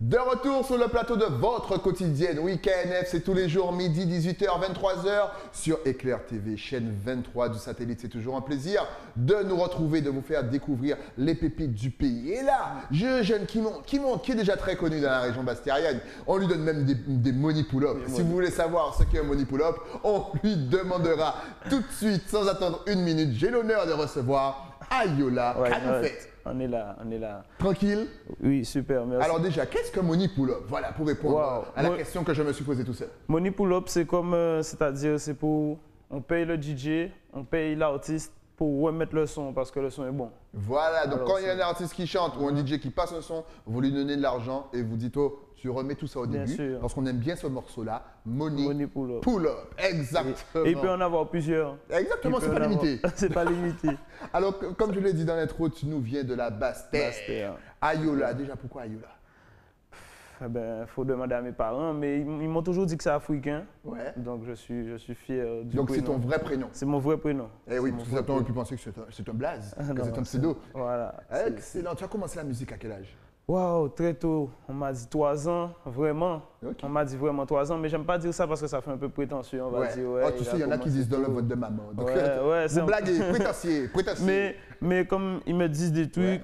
De retour sur le plateau de votre quotidienne. Oui, KNF, c'est tous les jours, midi, 18h, 23h, sur Éclair TV, chaîne 23 du satellite. C'est toujours un plaisir de nous retrouver, de vous faire découvrir les pépites du pays. Et là, j'ai un jeune qui monte, qui est déjà très connu dans la région bastérienne. On lui donne même des money pull-up. Si vous voulez savoir ce qu'est un money pull-up, on lui demandera tout de suite, sans attendre une minute. J'ai l'honneur de recevoir Ayola. Qu'as-tu fait? On est là, on est là. Tranquille? Oui, super, merci. Alors déjà, qu'est-ce que money pull-up? Voilà, pour répondre à la question que je me suis posée tout seul. Money pull-up, c'est comme, c'est-à-dire, c'est pour, on paye le DJ, on paye l'artiste pour remettre le son parce que le son est bon. Voilà, donc quand il y a un artiste qui chante ou un DJ qui passe un son, vous lui donnez de l'argent et vous dites, oh, tu remets tout ça au début. Sûr. Parce qu'on aime bien ce morceau-là, money pull-up. Exactement. Et il peut en avoir plusieurs. Exactement, c'est pas limité. C'est pas limité. Alors, comme je l'ai dit dans l'intro, tu nous viens de la Basse-Terre. Ayola, déjà pourquoi Ayola? Ben, faut demander à mes parents, mais ils m'ont toujours dit que c'est africain. Ouais. Donc je suis fier du Donc prénom. c'est ton vrai prénom? C'est mon vrai prénom. Eh oui, parce que certains auraient pu penser que c'est un blaze, que c'est un pseudo. Voilà. Excellent. Tu as commencé la musique à quel âge? Waouh, très tôt. On m'a dit 3 ans, vraiment. Okay. On m'a dit vraiment 3 ans, mais j'aime pas dire ça parce que ça fait un peu prétentieux. On va dire, ouais. Oh, tu sais, il y en a qui disent dans le vote de maman. Donc, vous blaguez, prétentieux. Mais comme ils me disent des trucs,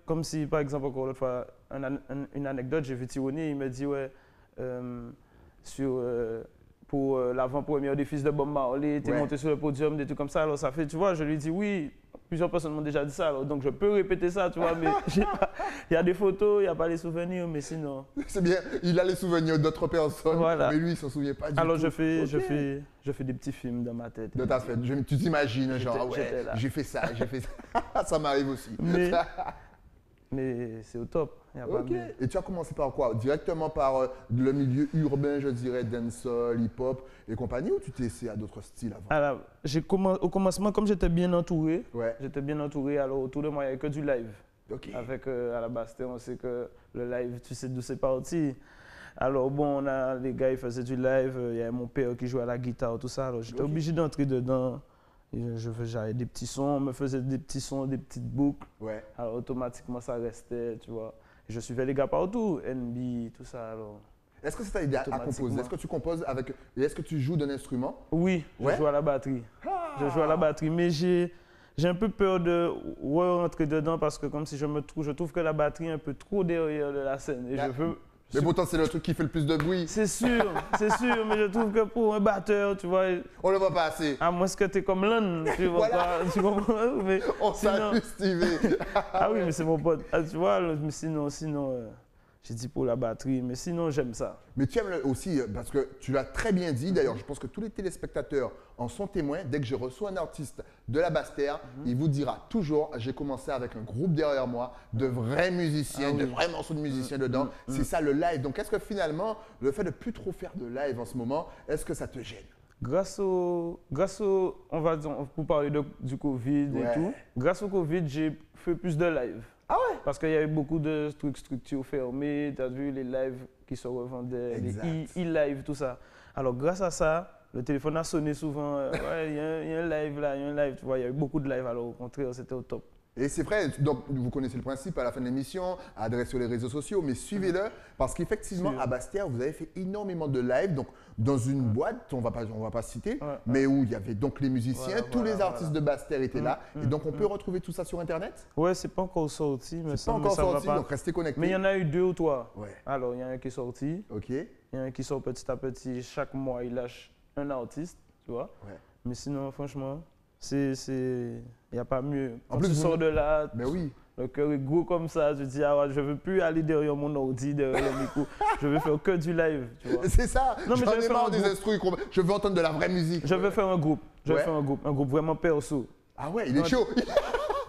comme si, par exemple, encore l'autre fois, une anecdote, j'ai vu Tironi, il me dit, pour l'avant-première des fils de Bob Marley, tu es monté sur le podium, des trucs comme ça. Alors ça fait, tu vois, je lui dis oui. Plusieurs personnes m'ont déjà dit ça, alors, donc je peux répéter ça, tu vois, mais il y a des photos, il n'y a pas les souvenirs, mais sinon... C'est bien, il a les souvenirs d'autres personnes, mais lui, il ne s'en souvient pas du tout. Alors je fais des petits films dans ma tête. De ta fête, tu t'imagines, genre, ouais, j'ai fait ça. Ça m'arrive aussi. Mais c'est au top. Y a pas mieux. Et tu as commencé par quoi? Directement par le milieu urbain, je dirais, dancehall, hip-hop et compagnie, ou tu t'es essayé à d'autres styles avant? Alors, au commencement, comme j'étais bien entouré, alors autour de moi, il n'y avait que du live. Avec à la Basse-Terre, on sait que le live, tu sais d'où c'est parti. Alors bon, les gars, ils faisaient du live, il y avait mon père qui jouait à la guitare, tout ça. Alors j'étais obligé d'entrer dedans. J'avais des petits sons, on me faisait des petits sons, des petites boucles. Alors automatiquement, ça restait, tu vois. Je suivais les gars partout, NB, tout ça. Alors. Est-ce que c'est ta idée à composer? Est-ce que tu composes avec... Est-ce que tu joues d'un instrument? Oui, je joue à la batterie. Je joue à la batterie, mais j'ai un peu peur de rentrer dedans parce que comme si je trouve que la batterie est un peu trop derrière de la scène. Et mais pourtant, c'est le truc qui fait le plus de bruit. C'est sûr, mais je trouve que pour un batteur, tu vois... On le voit pas assez. À moins que tu es comme l'un, tu vois pas, tu comprends? Mais on salue Stevie. Ah oui, mais c'est mon pote. Ah, tu vois, mais sinon j'ai dit pour la batterie, mais sinon j'aime ça. Mais tu aimes aussi, parce que tu l'as très bien dit, d'ailleurs, je pense que tous les téléspectateurs en sont témoins. Dès que je reçois un artiste de la Basse-Terre, il vous dira toujours, j'ai commencé avec un groupe derrière moi, de vrais musiciens, de vrais morceaux de musiciens dedans. C'est ça le live. Donc est-ce que finalement, le fait de plus trop faire de live en ce moment, est-ce que ça te gêne? Grâce au, on va dire, pour parler du Covid et tout, grâce au Covid, j'ai fait plus de live. Ah ouais? Parce qu'il y avait beaucoup de trucs, structures fermées, tu as vu les lives qui se revendaient, les e-live, tout ça. Alors grâce à ça, le téléphone a sonné souvent, il y a un live là, il y a un live, tu vois, il y a eu beaucoup de live, alors au contraire, c'était au top. Et c'est vrai, donc vous connaissez le principe à la fin de l'émission, adresse sur les réseaux sociaux, mais suivez-le parce qu'effectivement à Basse-Terre, vous avez fait énormément de live, donc dans une boîte, on va pas citer, mais où il y avait donc les musiciens, tous les artistes de Basse-Terre étaient là, et donc on peut retrouver tout ça sur Internet? Ouais, c'est pas encore sorti, mais c'est pas encore sorti, donc restez connectés. Mais il y en a eu 2 ou 3. Alors il y en a un qui est sorti, il y en a un qui sort petit à petit, chaque mois il lâche un artiste, tu vois. Mais sinon, franchement, il n'y a pas mieux. Quand tu sors de là, le cœur est gros comme ça, tu dis, je ne veux plus aller derrière mon ordi, derrière le micro, je veux faire que du live. C'est ça, j'en ai marre des instruments, je veux entendre de la vraie musique. Je veux faire un groupe, un groupe vraiment perso. Ah ouais, il est chaud.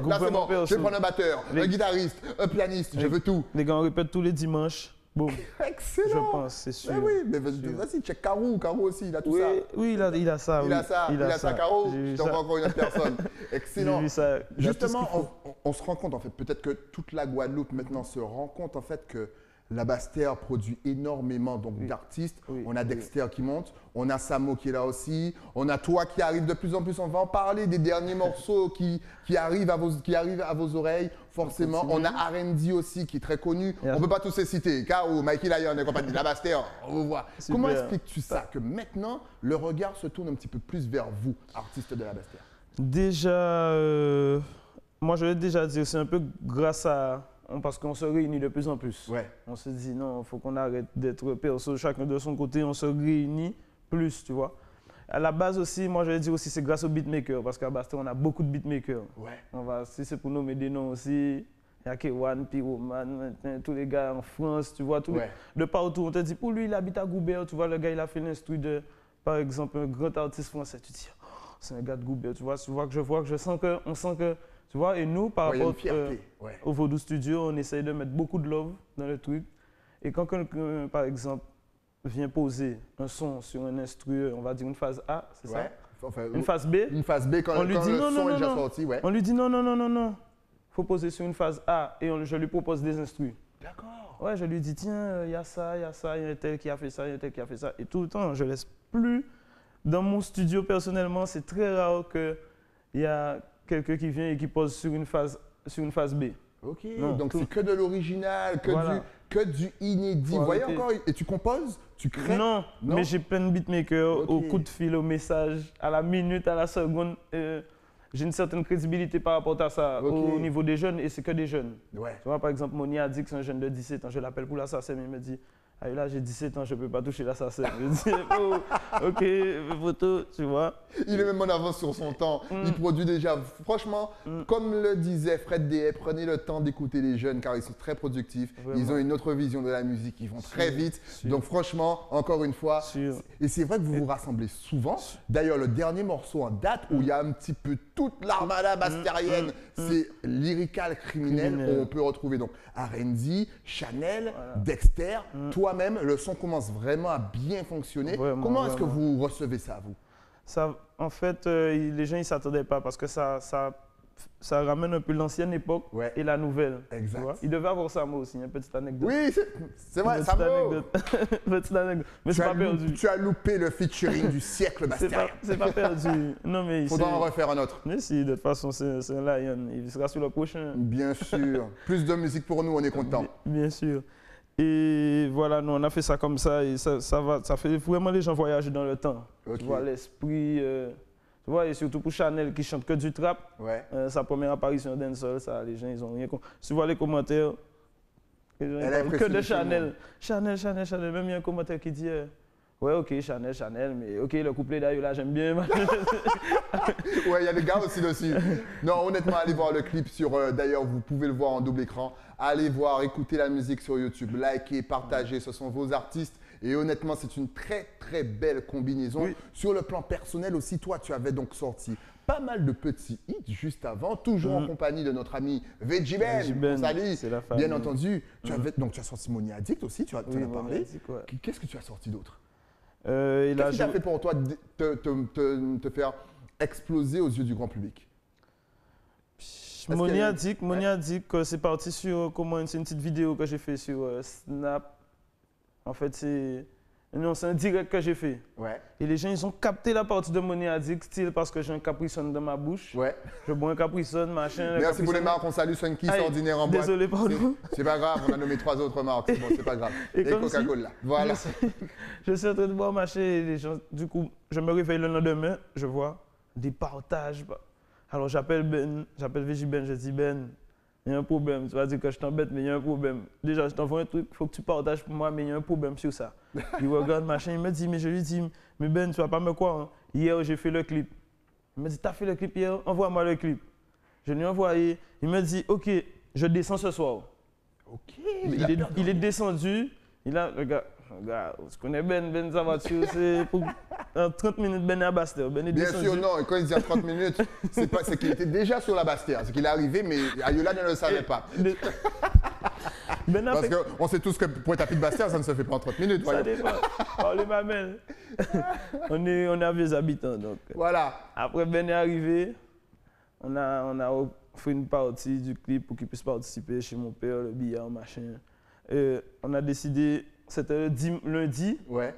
Là c'est bon, je vais prendre un batteur, un guitariste, un pianiste, je veux tout. Les gars, on répète tous les dimanches. Boum. Excellent. Je pense, c'est sûr. Mais oui, mais vas-y, check Caro. Caro aussi, il a tout ça. Oui, il a ça. Il a ça, Caro. Je t'envoie encore une autre personne. Excellent. Vu ça. Justement, on se rend compte, en fait, peut-être que toute la Guadeloupe maintenant se rend compte, en fait, que la Basse-Terre produit énormément d'artistes. On a Dexter qui monte, on a Samo qui est là aussi, on a toi qui arrive de plus en plus. On va en parler des derniers morceaux qui arrivent à vos oreilles. Forcément, on a R&D aussi qui est très connu. On ne peut pas tous les citer. K.O., Mikey Lyon et compagnie, la Basse-Terre, on vous voit. Super. Comment expliques-tu ça, que maintenant, le regard se tourne un petit peu plus vers vous, artistes de la Basse-Terre? Déjà, moi je l'ai déjà dit, c'est un peu grâce à... Parce qu'on se réunit de plus en plus. Ouais. On se dit non, il faut qu'on arrête d'être perso, chacun de son côté, on se réunit plus, tu vois. À la base aussi, moi je vais dire aussi, c'est grâce aux beatmakers, parce qu'à Basse-Terre, on a beaucoup de beatmakers. Ouais. Si c'est pour nommer des noms aussi, il y a Kewan, Pyroman, tous les gars en France, tu vois, de partout. On te dit, pour lui, il habite à Goubert, tu vois, le gars, il a fait l'instru de, par exemple, un grand artiste français. Tu te dis, oh, c'est un gars de Goubert, tu vois, on sent que, tu vois, et nous, par rapport au Vodou Studio, on essaye de mettre beaucoup de love dans le truc. Et quand quelqu'un, par exemple, vient poser un son sur un instru, on va dire une phase A, c'est ça? Enfin, une phase B. Une phase B, quand le son est déjà sorti, On lui dit non. Il faut poser sur une phase A et je lui propose des instrus. D'accord. Ouais, je lui dis, tiens, il y a ça, il y a un tel qui a fait ça, il y a un tel qui a fait ça. Et tout le temps, je ne laisse plus. Dans mon studio, personnellement, c'est très rare qu'il y a quelqu'un qui vient et qui pose sur une phase B. Ok, donc c'est que de l'original, que du inédit. Vous voyez encore, et tu composes, tu crées? Non, mais j'ai plein de beatmakers au coup de fil, au message, à la minute, à la seconde. J'ai une certaine crédibilité par rapport à ça au niveau des jeunes, et c'est que des jeunes. Ouais. Tu vois, par exemple, Moni a dit que c'est un jeune de 17 ans, je l'appelle pour l'assassin, mais il me dit, ah là j'ai 17 ans, je ne peux pas toucher l'assassin. Je dis, oh, ok, photo, tu vois. Il est même en avance sur son temps, il produit déjà. Franchement, comme le disait Fred Dehay, prenez le temps d'écouter les jeunes car ils sont très productifs. Vraiment. Ils ont une autre vision de la musique, ils vont très vite. Donc franchement, encore une fois, et c'est vrai que vous vous rassemblez souvent. D'ailleurs, le dernier morceau en date où il y a un petit peu toute l'armada bastérienne, c'est Lyrical Criminel, où on peut retrouver donc R&D, Chanel, Dexter, toi-même, le son commence vraiment à bien fonctionner. Comment est-ce que vous recevez ça, vous? Ça, en fait, les gens ne s'attendaient pas parce que ça ramène un peu l'ancienne époque et la nouvelle. Exact. Tu vois? Il devait avoir ça, moi aussi, une petite anecdote. Oui, c'est vrai, ça vaut. Petite anecdote. Mais c'est pas perdu. Tu as loupé le featuring du siècle bastérien. C'est pas perdu. Non, mais faudra en refaire un autre. Mais si, de toute façon, c'est un lion. Il sera sur le prochain. Bien sûr. Plus de musique pour nous, on est content. Bien sûr. Et voilà, nous, on a fait ça comme ça et ça fait vraiment les gens voyager dans le temps. Tu vois, l'esprit, tu vois, et surtout pour Chanel qui chante que du trap, sa première apparition dancehall, ça, les gens, ils ont rien compris. Tu vois les commentaires, les gens, ils parlent que de Chanel. Chanel, même il y a un commentaire qui dit, ouais, ok, Chanel, mais ok, le couplet d'ailleurs là, j'aime bien. Ouais, il y a des gars aussi dessus. Non, honnêtement, allez voir le clip sur, d'ailleurs, vous pouvez le voir en double écran. Allez voir, écoutez la musique sur YouTube, likez, partagez, ce sont vos artistes. Et honnêtement, c'est une très, très belle combinaison. Oui. Sur le plan personnel aussi, toi, tu avais donc sorti pas mal de petits hits juste avant, toujours en compagnie de notre ami Veggie Ben. Salut, bien entendu. Tu as sorti Money Addict aussi, tu en as parlé. Qu'est-ce que tu as sorti d'autre? Qu'est-ce qui t'a fait pour toi te faire exploser aux yeux du grand public? Money Addict, c'est parti sur c'est une petite vidéo que j'ai fait sur Snap. En fait, c'est un direct que j'ai fait. Ouais. Et les gens, ils ont capté la partie de Money Addict, style parce que j'ai un Capri-Sun dans ma bouche. Ouais. Je bois un Capri-Sun, machin. Merci pour les marques, on salue Sunkiss, Ordinaire en boîte. Désolé, pardon. C'est pas grave, on a nommé 3 autres marques, c'est bon, c'est pas grave. Et Coca-Cola, voilà. Je suis en train de boire, machin, et les gens, du coup, je me réveille le lendemain, je vois des partages. Alors j'appelle Veggie Ben, je dis Ben, il y a un problème. Tu vas dire que je t'embête, mais il y a un problème. Déjà, je t'envoie un truc, il faut que tu partages pour moi, mais il y a un problème sur ça. Il regarde, machin, il me dit, mais je lui dis, mais Ben, tu vas pas me croire. Hein. Hier, j'ai fait le clip. Il me dit, t'as fait le clip hier? Envoie-moi le clip. Je lui ai envoyé. Il me dit, ok, je descends ce soir. Ok. Il est descendu. Regarde, tu connais Ben, ça va dessus, c'est pour 30 minutes, Ben est à Basse-Terre. Bien sûr, non, quand il dit à 30 minutes, c'est qu'il était déjà sur la Basse-Terre. C'est qu'il est arrivé, mais Ayola ne le savait pas. Parce qu'on sait tous que pour être à Pete-Bastien, ça ne se fait pas en 30 minutes. Ça dépend. Parlez ma mère. On est vieux habitants. Donc. Voilà. Après Ben est arrivé, on a fait une partie du clip pour qu'il puisse participer chez mon père, le billard, machin. On a décidé, c'était lundi. Ouais.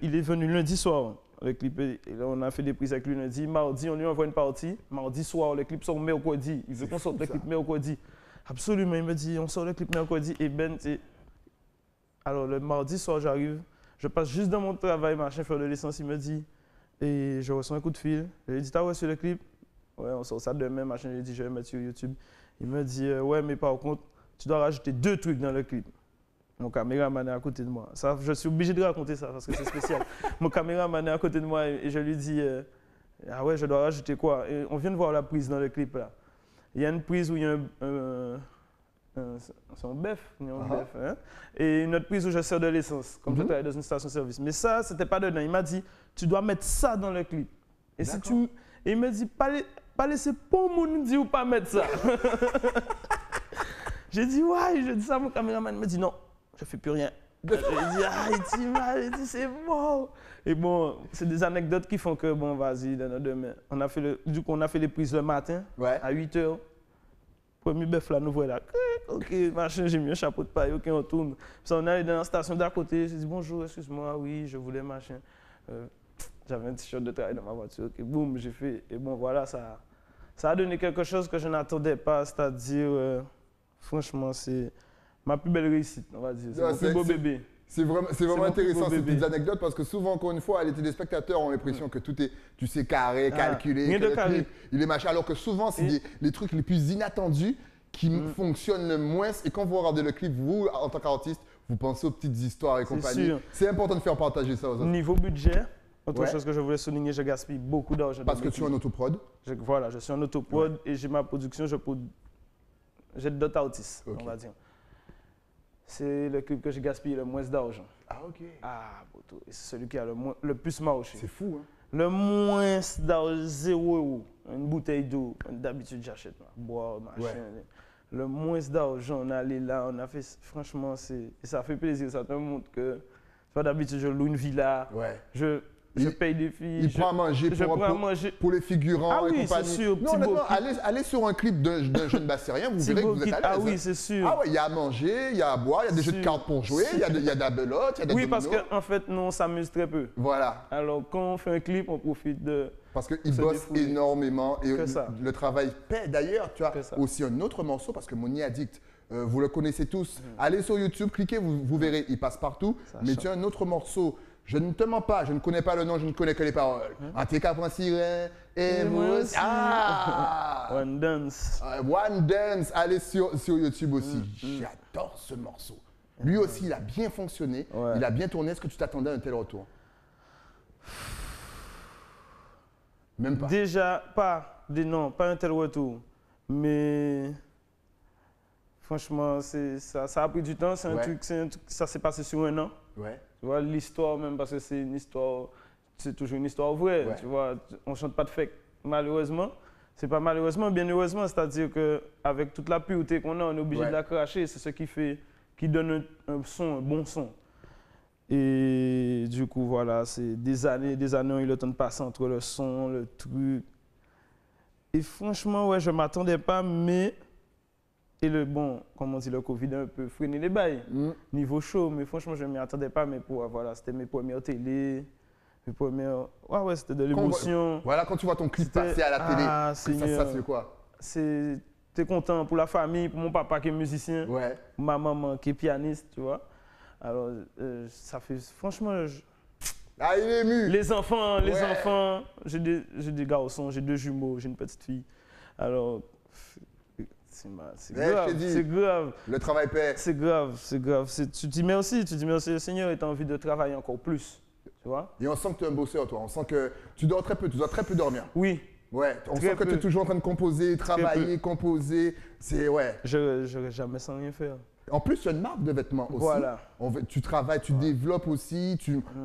Il est venu lundi soir. Le clip, on a fait des prises avec lui lundi. Mardi, on lui envoie une partie. Mardi soir, le clip sort mercredi. Il veut qu'on sorte le clip mercredi. Absolument, il me dit, on sort le clip mercredi. Et Ben, alors le mardi soir, j'arrive. Je passe juste dans mon travail, machin, faire de l'essence. Il me dit, et je reçois un coup de fil. Je lui ai dit, t'as reçu le clip? Ouais, on sort ça demain, machin. Je lui ai dit, je vais mettre sur YouTube. Il me dit, ouais, mais par contre, tu dois rajouter 2 trucs dans le clip. Mon caméraman est à côté de moi. Ça, je suis obligé de raconter ça parce que c'est spécial. Mon caméraman est à côté de moi et je lui dis, ah ouais, je dois rajouter quoi? Et on vient de voir la prise dans le clip là. Il y a une prise où il y a c'est un bœuf, hein? Et une autre prise où je sers de l'essence, comme je travaille dans une station-service. Mais ça, c'était pas dedans. Il m'a dit, tu dois mettre ça dans le clip. Et si tu, et il me dit, pas laisser pour moun dire ou pas mettre ça. J'ai dit, ouais, je dis ça, mon caméraman me dit, non, je fais plus rien. J'ai dit, ah, il dit, c'est bon. Et bon, c'est des anecdotes qui font que, bon, vas-y, demain. Du coup, on a fait les prises le matin, à 8 h. Premier bœuf là, nous voilà. Ok, machin, j'ai mis un chapeau de paille, ok, on tourne. Puis on est allé dans la station d'à côté, j'ai dit, bonjour, excuse-moi, oui, je voulais machin. J'avais un t-shirt de travail dans ma voiture, ok, boum, j'ai fait. Et bon, voilà, ça a donné quelque chose que je n'attendais pas, c'est-à-dire, franchement, c'est ma plus belle réussite, on va dire. C'est mon plus beau bébé. C'est vraiment intéressant ces petites anecdotes parce que souvent, encore une fois, les téléspectateurs ont l'impression que tout est, tu sais, carré, calculé, que le clip, il est machin. Alors que souvent, c'est les trucs les plus inattendus qui fonctionnent le moins. Et quand vous regardez le clip, vous, en tant qu'artiste, vous pensez aux petites histoires et compagnie. C'est important de faire partager ça aux autres. Niveau budget, autre chose que je voulais souligner, je gaspille beaucoup d'argent. Parce que tu es en autoprod. Voilà, je suis en autoprod et j'ai ma production, j'ai d'autres artistes, on va dire. C'est le clip que j'ai gaspillé le moins d'argent. Ah, ok. Ah, c'est celui qui a le plus marché. C'est fou, hein? Le moins d'argent, 0 €. Une bouteille d'eau, d'habitude j'achète, boire, machin. Le moins d'argent, on est allé là, on a fait, franchement, ça fait plaisir. Ça te montre que, d'habitude, je loue une villa. Je paye des filles. Il prend à manger pour les figurants et compagnie. Ah oui, c'est sûr. Non, honnêtement, allez sur un clip d'un jeune Bastérien, vous verrez que vous êtes à l'aise. Ah oui, c'est sûr. Ah ouais, il y a à manger, il y a à boire, il y a des jeux de cartes pour jouer, il y a de la belote, il y a des Oui, parce qu'en fait, nous, on s'amuse très peu. Voilà. Alors, quand on fait un clip, on profite de... Parce qu'ils bossent énormément et le travail paie. D'ailleurs, tu as aussi un autre morceau, parce que Money Addict, vous le connaissez tous. Allez sur YouTube, cliquez, vous verrez, il passe partout. Mais tu as un autre morceau. Je ne te mens pas, je ne connais pas le nom, je ne connais que les paroles. ATK prend sirène et moi aussi. Ah! One Dance. One Dance, allez sur YouTube aussi. J'adore ce morceau. Lui aussi, il a bien fonctionné, il a bien tourné. Est-ce que tu t'attendais à un tel retour? Même pas. Déjà, pas un tel retour. Mais franchement, ça a pris du temps. C'est un truc, ça s'est passé sur 1 an. Tu vois, l'histoire même, parce que c'est une histoire, c'est toujours une histoire vraie, tu vois, on ne chante pas de fake, malheureusement. C'est pas malheureusement, bien heureusement, c'est-à-dire qu'avec toute la pureté qu'on a, on est obligé de la cracher, c'est ce qui donne un bon son. Et du coup, voilà, c'est des années, on a eu le temps de passer entre le son, le truc. Et franchement, ouais, je ne m'attendais pas, mais... Et comme on dit, le Covid a un peu freiné les bails, niveau show, mais franchement, je ne m'y attendais pas, mais voilà, c'était mes premières télé, c'était de l'émotion. Voilà, quand tu vois ton clip passer à la télé, ça fait quoi? T'es content pour la famille, pour mon papa qui est musicien, ma maman qui est pianiste, tu vois. Alors, ça fait, franchement... Ah, il est ému! Les enfants, j'ai des garçons, j'ai 2 jumeaux, j'ai une petite fille. Alors... C'est grave. Le travail paie. C'est grave. Tu dis merci, le Seigneur et tu as envie de travailler encore plus. Tu vois? Et on sent que tu es un bosseur, toi. On sent que tu dors très peu, tu dois très peu dormir. Oui. Ouais, on sent que tu es toujours en train de composer, travailler, composer. Je n'irai jamais sans rien faire. En plus, tu as une marque de vêtements aussi. Voilà. Tu travailles, tu développes aussi.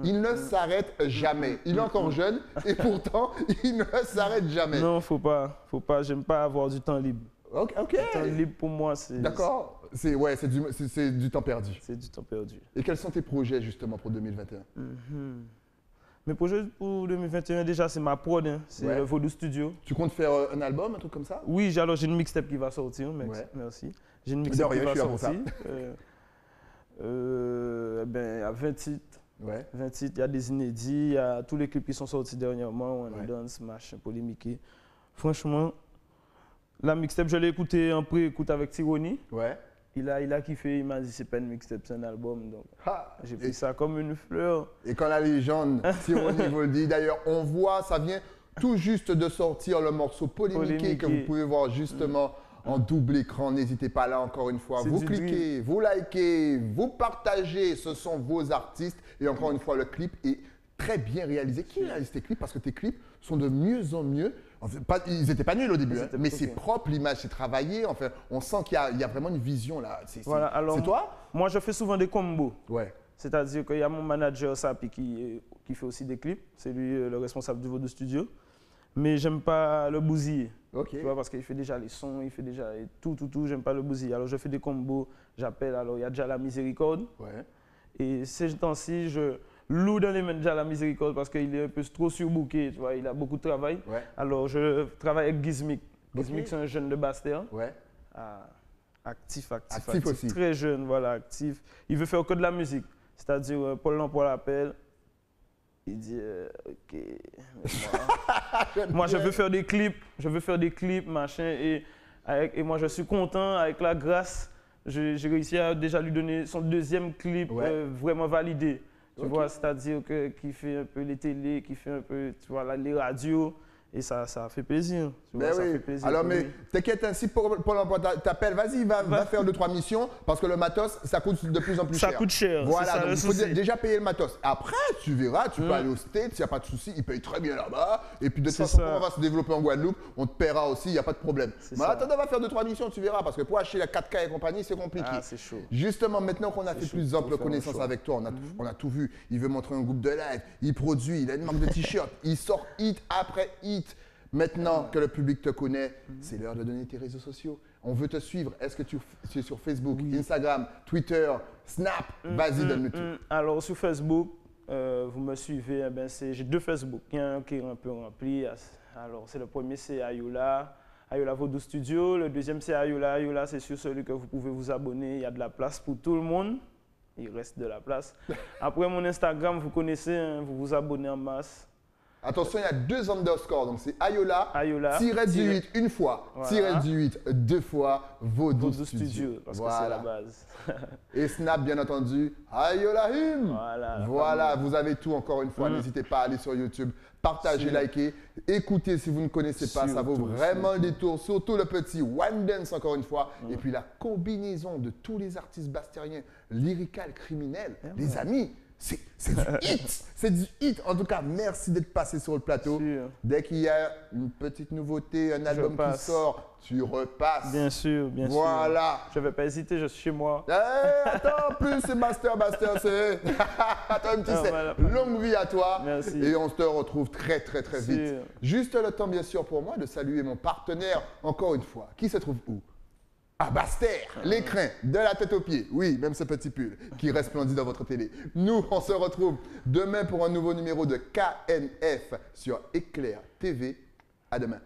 Il ne s'arrête jamais. Il est encore jeune et pourtant, il ne s'arrête jamais. Non, faut pas. J'aime pas avoir du temps libre. Ok. Le temps libre pour moi, c'est... D'accord. C'est du temps perdu. C'est du temps perdu. Et quels sont tes projets justement pour 2021? Mes projets pour 2021, déjà, c'est ma prod, hein. C'est le Vaudou Studio. Tu comptes faire un album, un truc comme ça? Oui, alors j'ai une mixtape qui va sortir, merci. J'ai une mixtape qui va sortir. Il y a 20 titres. 20 titres, il y a des inédits, il y a tous les clips qui sont sortis dernièrement, One Dance, machin, Polémique. Franchement, la mixtape, je l'ai écoutée en pré-écoute avec Tironi. Il a kiffé, il m'a dit c'est pas une mixtape, c'est un album. Donc j'ai pris ça comme une fleur. Et quand la légende, Tironi vous le dit, d'ailleurs, on voit, ça vient tout juste de sortir le morceau Polémique que vous pouvez voir justement en double écran. N'hésitez pas là encore une fois. Vous cliquez, vous likez, vous partagez. Ce sont vos artistes. Et encore une fois, le clip est très bien réalisé. Qui réalise tes clips? Parce que tes clips sont de mieux en mieux. Enfin, ils n'étaient pas nuls au début, mais c'est propre, l'image, c'est travaillé. Enfin, on sent qu'il y a vraiment une vision là. C'est toi? Moi, je fais souvent des combos. C'est-à-dire qu'il y a mon manager Sapi qui fait aussi des clips. C'est lui le responsable du Vaudou Studio. Mais j'aime pas le bousiller. Tu vois, parce qu'il fait déjà les sons, il fait déjà tout. J'aime pas le bousiller. Alors, je fais des combos. J'appelle. Alors, il y a déjà la Miséricorde. Et ces temps-ci, je loue dans les mains déjà la Miséricorde parce qu'il est un peu trop surbooké, tu vois, il a beaucoup de travail. Alors, je travaille avec Gizmic. Gizmic, c'est un jeune de Bastère. Actif aussi. Très jeune, voilà, actif. Il veut faire que de la musique. C'est-à-dire, Paul l'emploi l'appelle. Il dit, OK, moi, je veux faire des clips, machin. Et moi, je suis content, avec la grâce, j'ai réussi à déjà lui donner son deuxième clip vraiment validé. Tu vois, c'est-à-dire qu'il fait un peu les télés, qu'il fait un peu, tu vois, les radios. Et ça fait plaisir. Tu vois, ça fait plaisir. Alors, mais t'inquiète, ainsi Pôle emploi t'appelle, vas-y, va faire 2-3 missions parce que le matos, ça coûte de plus en plus cher. Ça coûte cher. Voilà, donc il faut déjà payer le matos. Après, tu verras, tu peux aller au States, il n'y a pas de souci, ils payent très bien là-bas. Et puis de toute façon, on va se développer en Guadeloupe, on te paiera aussi, il n'y a pas de problème. Mais attends, on va faire 2-3 missions, tu verras, parce que pour acheter la 4K et compagnie, c'est compliqué. Ah, c'est chaud. Justement, maintenant qu'on a fait plus ample connaissance avec toi, on a tout vu. Il veut montrer un groupe de live, il produit, il a une marque de t-shirt, il sort hit après hit. Maintenant que le public te connaît, c'est l'heure de donner tes réseaux sociaux. On veut te suivre. Est-ce que tu es sur Facebook, Instagram, Twitter, Snap? Vas-y, donne-nous tout. Alors, sur Facebook, vous me suivez. J'ai 2 Facebook. Il y en a un qui est un peu rempli. Alors, le premier, c'est Ayola Vaudou Studio. Le deuxième, c'est Ayola. Ayola, c'est sur celui que vous pouvez vous abonner. Il y a de la place pour tout le monde. Il reste de la place. Après, mon Instagram, vous connaissez, hein, vous vous abonnez en masse. Attention, il y a 2 underscores, donc c'est Ayola, -18 une fois, -18 2 fois, Vaudou Studio. Parce que c'est la base. Et Snap, bien entendu, Ayola Him. Voilà, vous avez tout encore une fois. N'hésitez pas à aller sur YouTube, partagez, likez, écoutez si vous ne connaissez pas, ça vaut vraiment le détour. Surtout le petit One Dance encore une fois. Et puis la combinaison de tous les artistes bastériens, lyrical, criminel, les amis. C'est du hit, c'est du hit. En tout cas, merci d'être passé sur le plateau. Dès qu'il y a une petite nouveauté, un album qui sort, tu repasses. Bien sûr, bien sûr. Voilà. Je ne vais pas hésiter, je suis chez moi. Attends, plus c'est Master, c'est... Attends, tu sais, longue vie à toi. Merci. Et on se retrouve très vite. Juste le temps, bien sûr, pour moi de saluer mon partenaire, encore une fois. Qui se trouve où? Ah, Bastère, l'écrin, de la tête aux pieds. Oui, même ce petit pull qui resplendit dans votre télé. Nous, on se retrouve demain pour un nouveau numéro de KNF sur Éclair TV. À demain.